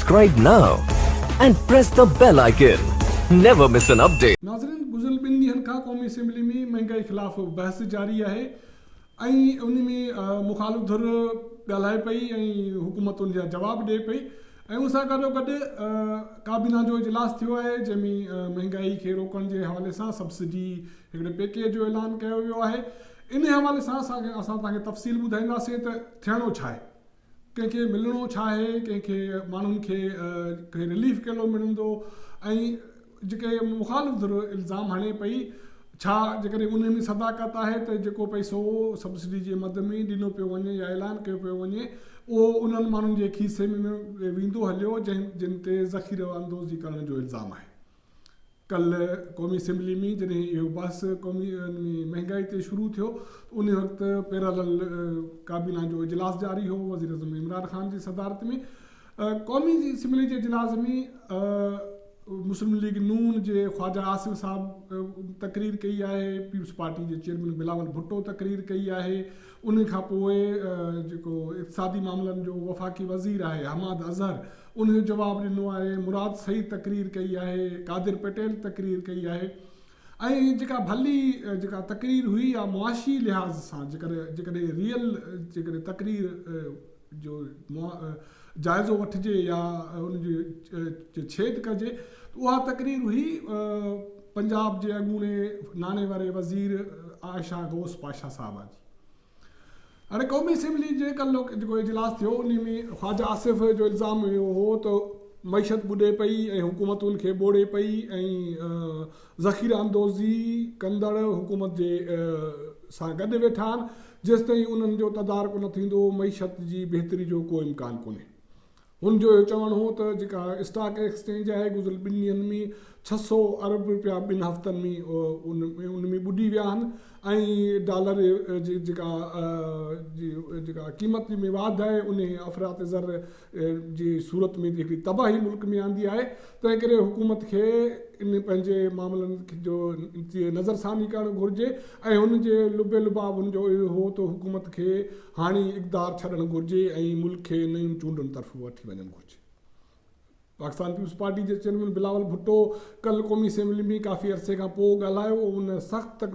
Subscribe now and press the bell icon. Never miss an update. नाज़रीन गुज़िरियल 2 ॾींहंनि खां क़ौमी असैम्बली में महांगाई ख़िलाफ़ बहस जारी आहे ऐं उन में मुख़ालिफ़ धुर ॻाल्हाए पई ऐं हुकूमत उन जा जवाब ॾिए पई ऐं उन सां गॾोगॾु काबीना जो इजलास थियो आहे जंहिंमें महांगाई खे रोकण जे हवाले सां सब्सिडी हिकिड़े पैकेज जो ऐलान कयो वियो आहे। इन हवाले सां असां तव्हांखे तफ़सील ॿुधाईंदासीं त थियणो छा आहे, कंहिंखे मिलणो छा आहे, कंहिंखे माण्हुनि खे कंहिं रिलीफ कहिड़ो मिलंदो ऐं जेके मुख़ालिफ़ धुर इल्ज़ाम हणे पई छा जेकॾहिं उन में सदाकत आहे त जेको पैसो सब्सिडी जे मद में ॾिनो पियो वञे या ऐलान कयो पियो वञे उहो उन्हनि माण्हुनि जे खीसे में वेंदो हलियो जिन ते ज़ख़ीरो अंदोज़ी करण जो इल्ज़ाम आहे। कल्ह क़ौमी असैम्बली में जॾहिं इहो बहस क़ौमी महांगाई ते शुरू थियो उन वक़्तु पैरेलल काबीना जो इजलास जारी हो वज़ीर आज़म इमरान ख़ान जी सदारत में। क़ौमी असैम्बली जे इजलास में मुस्लिम लीग नून जे ख़्वाजा आसिफ साहब तक़रीर कई आहे, पीपल्स पार्टी जे चेयरमैन बिलावल भुट्टो तक़रीर कई आहे, उन खां पोइ जेको इक़्तिसादी मामलनि जो वफ़ाक़ी वज़ीर आहे हमाद अज़हर उन जो जवाबु ॾिनो आहे, मुराद सईद तक़रीर कई आहे, कादिर पटेल तक़रीर कई आहे ऐं जेका भली जेका तक़रीर हुई या मुआशी लिहाज़ सां जेकॾहिं रियल जेकॾहिं तक़रीर जो जाइज़ो वठिजे या उनजी छेद कजे उहा तक़रीर हुई पंजाब जे अॻूणे नाणे वारे वज़ीर आयशा घोष पाशा साहिबा जी। हाणे क़ौमी असैम्बली जे कल्ह जेको इजलास थियो उन में ख़्वाजा आसिफ जो इल्ज़ाम इहो हो त मईशत ॿुॾे पई ऐं हुकूमतुनि खे ॿोड़े पई ऐं ज़ख़ीरा अंदोज़ी कंदड़ हुकूमत जे सां गॾु वेठा आहिनि जेसिताईं उन्हनि जो तदारक न थींदो मईशत जी बहितरी जो को इम्कान कोन्हे। हुनजो इहो चवणु हो त जेका स्टॉक एक्सचेंज आहे गुज़िरियल 2 ॾींहंनि में 600 अरब रुपया 2 हफ़्तनि में उन में ॿुॾी विया आहिनि ऐं डॉलर जी जेका क़ीमत में वाधि आहे उन अफ़रात ज़र जी सूरत में हिकिड़ी तबाही मुल्क में आंदी आहे। तंहिं करे हुकूमत खे इन पंहिंजे मामलनि जो नज़रसानी करणु घुरिजे ऐं हुनजे लुबे लुबाब हुनजो इहो हो त हुकूमत खे हाणे इक़्तिदार छॾणु घुरिजे ऐं मुल्क खे नयुनि चूंडुनि तरफ़ वठी वञणु घुरिजे। पाकिस्तान पीपल्स पार्टी जे चेयरमैन बिलावल भुट्टो कल्ह क़ौमी असैम्बली में काफ़ी अरसे खां पोइ ॻाल्हायो, उन सख़्तु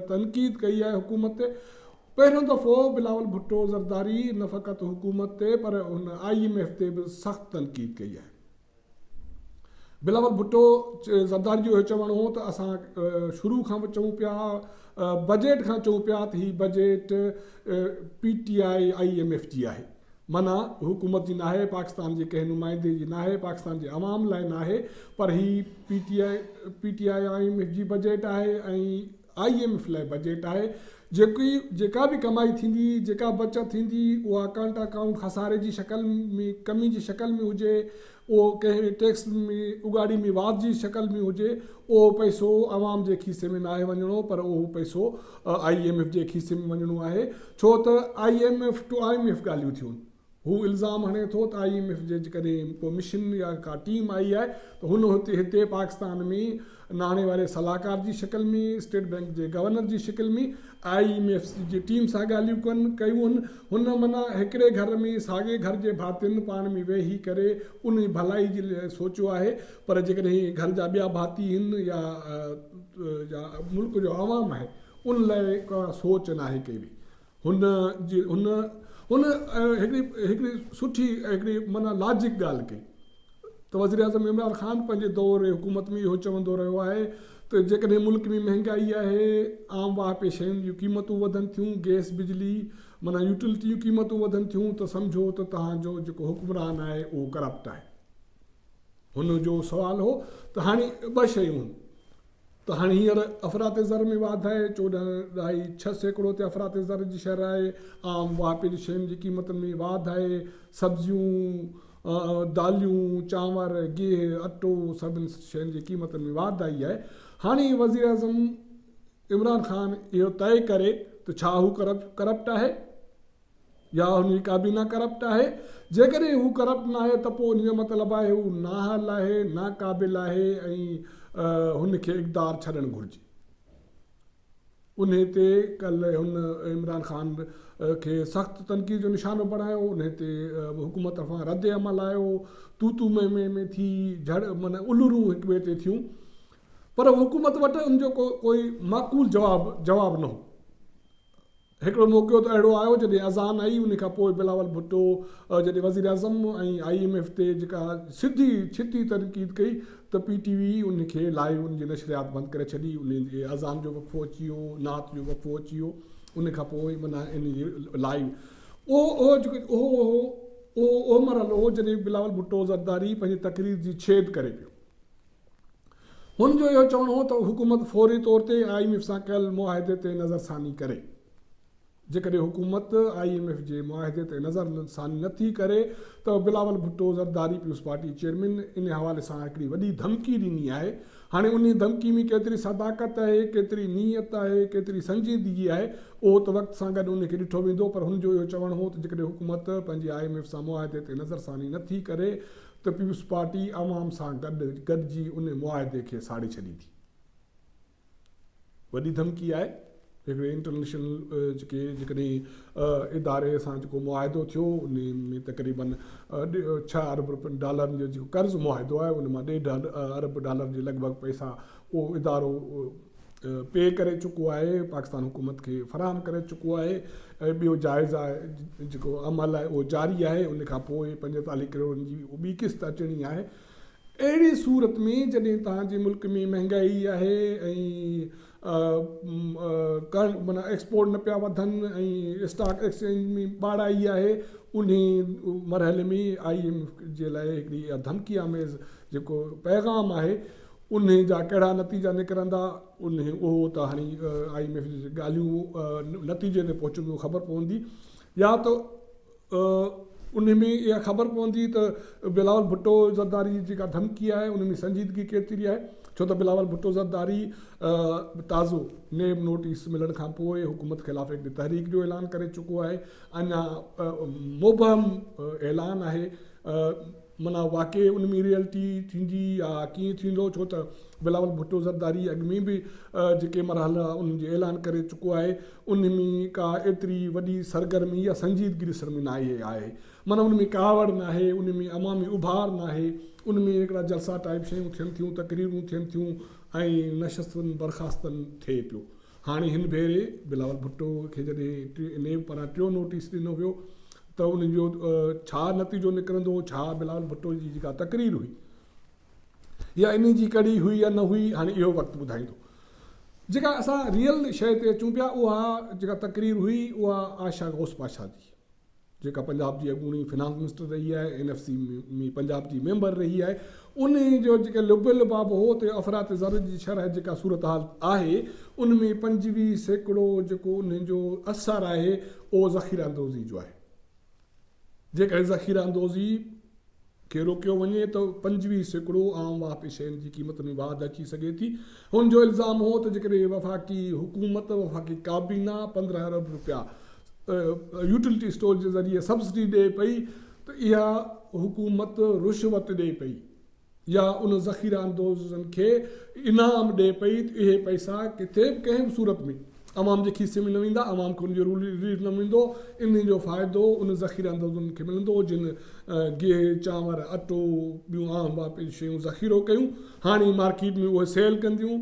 तनक़ीद कई आहे हुकूमत ते। पहिरियों दफ़ो बिलावल भुट्टो ज़रदारी न फ़क़ति हुकूमत ते पर हुन IMF ते बि सख़्तु तनक़ीद कई आहे। बिलावल भुट्टो ज़रदारी जो इहो चवणु हो त असां शुरू खां बि चऊं पिया बजट खां चऊं पिया त हीअ बजट PTI IMF जी आहे, माना हुकूमत जी न आहे, पाकिस्तान जे कंहिं नुमाइंदे जी न आहे, पाकिस्तान जे अवाम लाइ न आहे, पर हीअ PTI IMF जी बजट आहे ऐं IMF लाइ बजट आहे। जेका बि कमाई थींदी, जेका बचत थींदी उहा करंट अकाउंट खसारे जी शक्ल में कमी जी शक्ल में हुजे, उहो कंहिं टैक्स में उगाड़ी में वाध जी शक्ल में हुजे, उहो पैसो अवाम जे खीसे में न आहे वञिणो पर उहो पैसो IMF जे खीसे में वञिणो आहे। छो त IMF टू IMF ॻाल्हियूं थियूं। हू इल्ज़ाम हणे थो त IMF जे जेकॾहिं को मिशन या का टीम आई आहे त हुन हिते पाकिस्तान में नाणे वारे सलाहकार जी शक्ल में, स्टेट बैंक जे गवर्नर जी शक्ल में IMF जी टीम सां ॻाल्हियूं कयूं आहिनि। हुन माना हिकिड़े घर में साॻे घर जे भातियुनि पाण में वेही करे उन भलाई जे लाइ सोचियो आहे, पर जेकॾहिं घर जा ॿिया भाती आहिनि या मुल्क जो अवाम आहे उन लाइ का सोच न आहे कई बि। हुन हिकिड़ी सुठी हिकिड़ी माना लॉजिक ॻाल्हि कई त वज़ीर आज़म इमरान ख़ान पंहिंजे दौर हुकूमत में इहो चवंदो रहियो आहे त जेकॾहिं मुल्क में महांगाई आहे, आम वाह शयुनि जूं क़ीमतूं वधनि थियूं, गैस बिजली माना यूटिलिटी जूं क़ीमतूं वधनि थियूं त सम्झो त तव्हांजो जेको हुक्मरान आहे उहो करप्ट आहे। हुनजो सुवालु हो त हाणे 2 शयूं आहिनि त हाणे हींअर अफ़रात ज़र में वाधि आहे, 14.6% ते अफ़रात ज़र जी शरह आहे, आम वाह जी शयुनि जी क़ीमतनि में वाधि आहे, सब्जियूं दालियूं चांवर गिहु अटो सभिनी शयुनि जी क़ीमतनि में वाधि आई आहे। हाणे वज़ीर आज़म इमरान ख़ान इहो तइ करे त छा हू करप्ट आहे या हुनजी काबीना करप्ट आहे। जेकॾहिं हू करप्ट न आहे त पोइ उनजो मतिलबु आहे हू नाअहल आहे, नाक़ाबिल आहे ऐं हुनखे इक़्तिदार छॾणु घुरिजे। उन ते कल्ह हुन इमरान ख़ान खे सख़्तु तनक़ीद जो निशानो बणायो, उन ते हुकूमत तरफ़ां रद्द अमल आयो, तूतू में थी झड़ माना उलूरूं हिक ॿिए ते थियूं, पर हुकूमत वटि उनजो कोई माक़ूल जवाबु न हो। हिकिड़ो मौक़ो त अहिड़ो आयो जॾहिं अज़ान आई, उन खां पोइ बिलावल भुट्टो जॾहिं वज़ीर आज़म ऐं IMF ते जेका छिती तनक़ीद कई त PTV उनखे लाइव उनजी नशरियात बंदि करे छॾी, उन जे अज़ान जो वक़फ़ो अची वियो, नात जो वक़फ़ो अची वियो, उन खां पोइ माना इन जी लाइव उहो मरहलो हो जॾहिं बिलावल भुट्टो ज़रदारी पंहिंजी तक़रीर जी छेद करे पियो। हुनजो इहो चवणो हो त हुकूमत फौरी तौर ते IMF सां कयल मुआहिदे ते नज़रसानी करे। जेकॾहिं हुकूमत IMF जे मुआहिदे ते नज़रसानी नथी करे त Bilawal Bhutto Zardari Peoples Party chairman इन हवाले सां हिकिड़ी वॾी धमकी ॾिनी आहे। हाणे उन धमकी में केतिरी सदाकत आहे, केतिरी नीयत आहे, केतिरी संजीदगी आहे, उहो त वक़्त सां गॾु उनखे ॾिठो वेंदो, पर हुनजो इहो चवणु हो त जेकॾहिं हुकूमत पंहिंजी IMF सां मुआहिदे ते नज़रसानी नथी करे त पीपुल्स पार्टी अवाम सां गॾिजी उन मुआहिदे खे साड़े छॾींदी। वॾी धमकी आहे। हिकिड़े इंटरनेशनल जेकॾहिं इदारे सां जेको मुआहिदो थियो उन में तक़रीबन $6 अरब जो जेको कर्ज़ु मुआहिदो आहे, उन मां $1.5 अरब जे लॻभॻि पैसा उहो इदारो पे करे चुको आहे, पाकिस्तान हुकूमत खे फ़राहम करे चुको आहे। ऐं ॿियो जाइज़ा जेको अमल आहे उहो जारी आहे। उन खां पोइ 45 करोड़ जी ॿी किस्त अचणी आहे। अहिड़ी सूरत में जॾहिं तव्हांजे मुल्क में महांगाई आहे ऐं माना एक्सपोर्ट न पिया वधनि ऐं स्टॉक एक्सचेंज में ॿाड़ाई आहे, उन मरहले में IMF जे लाइ हिकिड़ी इहा धमकी आमेज़ जेको पैगाम आहे, उन जा कहिड़ा नतीजा निकिरंदा उहो त हाणे IMF जी ॻाल्हियूं नतीजे ते पहुचंदियूं ख़बर पवंदी, या त उन में इहा ख़बर पवंदी त बिलावल भुट्टो ज़रदारी जी जेका धमकी आहे उन में संजीदगी केतिरी आहे। छो त बिलावल भुट्टो ज़रदारी ताज़ो नेब नोटिस मिलण खां पोइ हुकूमत ख़िलाफ़ हिकिड़ी तहरीक जो ऐलान करे चुको आहे। अञा मुबहम ऐलान आहे, माना वाक़ई उन में रियलिटी थींदी या कीअं थींदो, छो त बिलावल भुट्टो ज़रदारी अॻु में बि जेके मरहला उन जे ऐलान करे चुको आहे, उन में का एतिरी वॾी सरगर्मी या संजीदगी ॾिसण में न आई आहे। माना उन में कावड़ न आहे, उन में अवामी उभार न आहे, उन में हिकिड़ा जलसा टाइप शयूं थियनि थियूं, तक़रीरूं थियनि थियूं ऐं नशस्तनि बरख़ास्तनि थिए पियो। हाणे हिन भेरे बिलावल भुट्टो खे जॾहिं नेब पारां टियों नोटिस ॾिनो वियो त उनजो छा नतीजो निकिरंदो, छा बिलावल भुट्टो जी जेका तक़रीर हुई या इन जी कड़ी हुई या न हुई, हाणे इहो वक़्तु ॿुधाईंदो। जेका असां रियल शइ ते अचूं पिया, उहा जेका तक़रीर हुई उहा आशा गौस पाशा जी, जेका पंजाब जी अॻूणी फिनांस मिनिस्टर रही आहे, NFC में पंजाब जी मेंबर रही आहे। उन जो जेके लुब लुबाब हो ते अफ़रात ज़र जी शरह जेका सूरत हाल आहे, उन में 25% जेको उन जो असरु आहे उहो ज़ख़ीरा अंदोज़ी जो आहे। जेकॾहिं ज़ख़ीरा अंदोज़ी खे रोकियो वञे त 25% आम वापि शयुनि जी क़ीमत में वाध अची सघे थी। हुनजो इल्ज़ाम हो त जेकॾहिं वफ़ाक़ी हुकूमत वफ़ाक़ी काबीना 15 अरब रुपया यूटिलिटी स्टोर जे ज़रिए सब्सिडी ॾिए पई त इहा हुकूमत रुश्वत ॾिए पई या उन ज़ख़ीरा अंदोज़नि खे इनाम ॾिए पई त इहे पैसा किथे बि कंहिं बि सूरत में अवाम जे खीसे में न वेंदा, अवाम खे उनजो रिलीफ न वेंदो, इन जो फ़ाइदो उन ज़ख़ीरा अंदोज़नि खे मिलंदो जिन गिह चांवर अटो ॿियूं आम वापि शयूं ज़ख़ीरो कयूं, हाणे मार्केट में उहे सेल कंदियूं,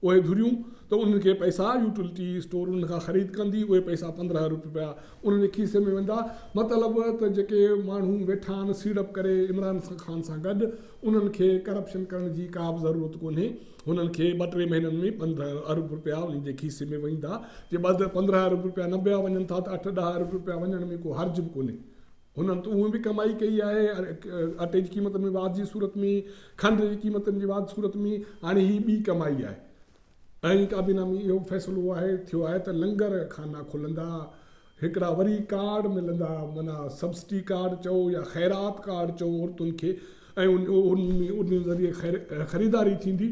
उहे धुरियूं त उनखे पैसा यूटिलिटी स्टोर उन खां ख़रीद कंदी, उहे पैसा 15 अरब रुपया उन जे खीसे में वेंदा। मतिलबु त जेके माण्हू वेठा आहिनि सीड़प करे इमरान ख़ान सां गॾु, उन्हनि खे करप्शन करण जी का बि ज़रूरत कोन्हे। हुननि खे 2-3 महीननि में 15 अरब रुपया उन जे खीसे में वेंदा। जे 15 अरब रुपया न ॿिया वञनि था त 8-10 अरब रुपया वञण में को हर्ज बि कोन्हे। हुननि त उहे बि कमाई कई आहे, अटे जी क़ीमत में वाध जी सूरत में, खंड जी क़ीमतनि जी वाध सूरत में, हाणे ही ॿी कमाई आहे। ऐं काबीना में इहो फ़ैसिलो आहे थियो आहे त लंगर खाना खुलंदा, हिकिड़ा वरी कार्ड मिलंदा, माना सब्सिडी कार्ड चओ या ख़ैरात कार्ड चओ औरतुनि खे, ऐं उन ज़रिए ख़रीदारी थींदी।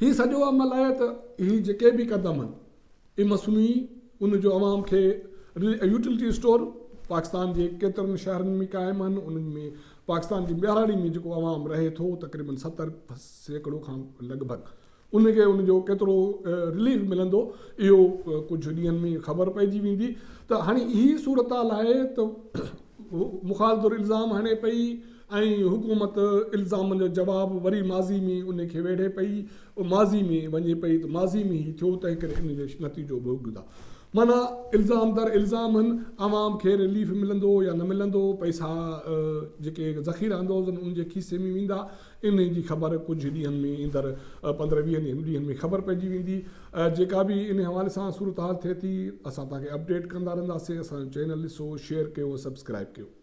हीउ सॼो अमल आहे त ही जेके बि क़दम आहिनि, इहे मसनूई उनजो अवाम खे यूटिलिटी स्टोर पाकिस्तान जे केतिरनि शहरनि में क़ाइमु आहिनि। उन्हनि में पाकिस्तान जी ॿियाड़ी में जेको अवाम रहे थो तक़रीबन 70% खां लॻभॻि उनखे उनजो केतिरो रिलीफ मिलंदो इहो कुझु ॾींहंनि में ख़बर पइजी वेंदी। त हाणे हीअ सूरत हाल आहे त मुखालतुर इल्ज़ाम हणे पई ऐं हुकूमत इल्ज़ामनि जो जवाबु वरी माज़ी में उनखे वेढ़े पई, माज़ी में वञे पई त माज़ी में ई थियो, तंहिं करे इन जो नतीजो भोगंदा। माना इल्ज़ाम दर इल्ज़ाम आहिनि, आवाम खे रिलीफ मिलंदो या न मिलंदो, पैसा जेके ज़ख़ीरा अंदोज़ आहिनि उनजे खीसे में वेंदा, इन जी ख़बर कुझु ॾींहंनि में ईंदड़ 15-20 ॾींहंनि में ख़बर पइजी वेंदी। जेका बि इन हवाले सां सूरत हाल थिए थी असां तव्हांखे अपडेट कंदा रहंदासीं। असांजो चैनल ॾिसो, शेयर कयो, सब्सक्राइब कयो।